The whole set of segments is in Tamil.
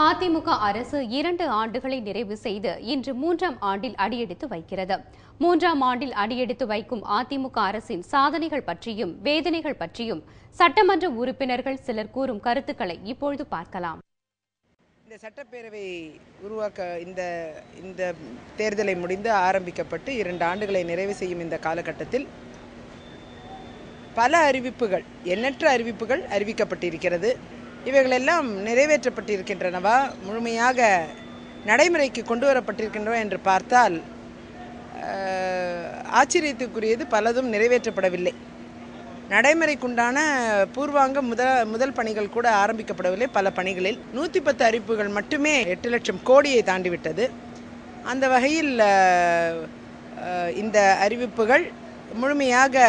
அதிமுக அரசு 2 ஆண்டுகளை நிறைவு செய்து இன்று 3ஆம் ஆண்டில் அடியெடுத்து வைக்கிறது. 3ஆம் ஆண்டில் அடியெடுத்து வைக்கும் அதிமுக அரசின் சாதனைகள் பற்றியும் வேதனைகள் பற்றியும் சட்டமன்ற உறுப்பினர்கள் சிலர் கூறும் கருத்துக்களை இப்பொழுது பார்க்கலாம். இந்த சட்டப்பேரவை உருவாக்க இந்த தேர்தலை முடிந்து ஆரம்பிக்கப்பட்டு 2 ஆண்டுகளை நிறைவு செய்யும் இந்த காலகட்டத்தில் பல அறிவிப்புகள், எண்ணற்ற அறிவிப்புகள் அறிவிக்கப்பட்டிருக்கிறது. இவைகளெல்லாம் நிறைவேற்றப்பட்டிருக்கின்றனவா, முழுமையாக நடைமுறைக்கு கொண்டு வரப்பட்டிருக்கின்றன என்று பார்த்தால் ஆச்சரியத்துக்குரியது, பலதும் நிறைவேற்றப்படவில்லை. நடைமுறைக்குண்டான பூர்வாங்க முதல் பணிகள் கூட ஆரம்பிக்கப்படவில்லை. பல பணிகளில் 110 அறிவிப்புகள் மட்டுமே 8 லட்சம் கோடியை தாண்டிவிட்டது. அந்த வகையில் இந்த அறிவிப்புகள் முழுமையாக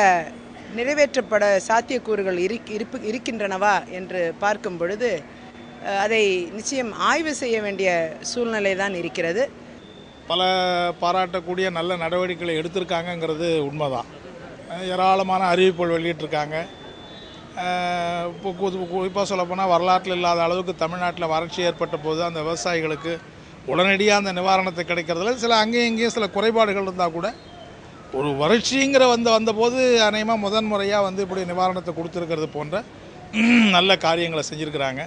நிறைவேற்றப்பட சாத்தியக்கூறுகள் இருக்கின்றனவா என்று பார்க்கும் பொழுது அதை நிச்சயம் ஆய்வு செய்ய வேண்டிய சூழ்நிலை தான் இருக்கிறது. பல பாராட்டக்கூடிய நல்ல நடவடிக்கைகளை எடுத்திருக்காங்கங்கிறது உண்மைதான். ஏராளமான அறிவிப்புகள் வெளியிட்டிருக்காங்க. இப்போ சொல்லப்போனால் வரலாற்றில் இல்லாத அளவுக்கு தமிழ்நாட்டில் வறட்சி ஏற்பட்ட போது அந்த விவசாயிகளுக்கு உடனடியாக அந்த நிவாரணத்தை கிடைக்கிறதுல சில அங்கேயும் இங்கேயும் சில குறைபாடுகள் இருந்தால் கூட ஒரு வறட்சிங்கிற வந்தபோது அநேகமாக முதன்முறையாக இப்படி நிவாரணத்தை கொடுத்துருக்கிறது போன்ற நல்ல காரியங்களை செஞ்சுருக்கிறாங்க.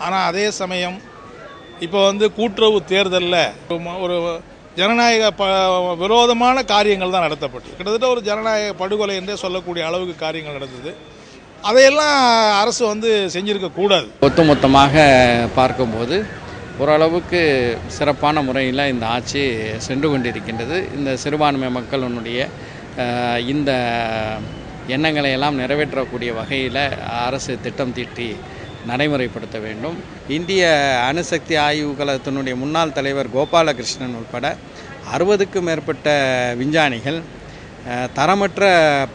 ஆனால் அதே சமயம் இப்போ கூட்டுறவு தேர்தலில் ஒரு ஜனநாயக விரோதமான காரியங்கள் தான் நடத்தப்பட்டு, கிட்டத்தட்ட ஒரு ஜனநாயக படுகொலை என்றே சொல்லக்கூடிய அளவுக்கு காரியங்கள் நடந்தது. அதையெல்லாம் அரசு செஞ்சுருக்கக்கூடாது. ஒட்டுமொத்தமாக பார்க்கும்போது ஓரளவுக்கு சிறப்பான முறையில் இந்த ஆட்சி சென்று கொண்டிருக்கின்றது. இந்த சிறுபான்மை மக்களுடைய இந்த எண்ணங்களை எல்லாம் நிறைவேற்றக்கூடிய வகையில் அரசு திட்டம் தீட்டி நடைமுறைப்படுத்த வேண்டும். இந்திய அணுசக்தி ஆய்வு கழகத்தினுடைய முன்னாள் தலைவர் கோபாலகிருஷ்ணன் உட்பட 60க்கும் மேற்பட்ட விஞ்ஞானிகள் தரமற்ற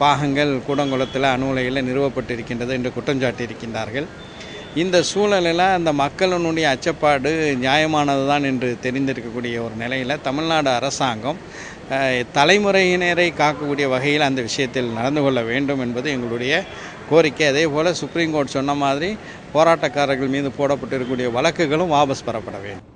பாகங்கள் கூடங்குளத்தில் அணு உலையில் நிறுவப்பட்டிருக்கின்றது என்று குற்றம் சாட்டியிருக்கின்றார்கள். இந்த சூழலில் அந்த மக்களினுடைய அச்சப்பாடு நியாயமானது தான் என்று தெரிந்திருக்கக்கூடிய ஒரு நிலையில் தமிழ்நாடு அரசாங்கம் தலைமுறையினரை காக்கக்கூடிய வகையில் அந்த விஷயத்தில் நடந்து கொள்ள வேண்டும் என்பது எங்களுடைய கோரிக்கை. அதே போல் சுப்ரீம் கோர்ட் சொன்ன மாதிரி போராட்டக்காரர்கள் மீது போடப்பட்டிருக்கக்கூடிய வழக்குகளும் வாபஸ் பெறப்பட வேண்டும்.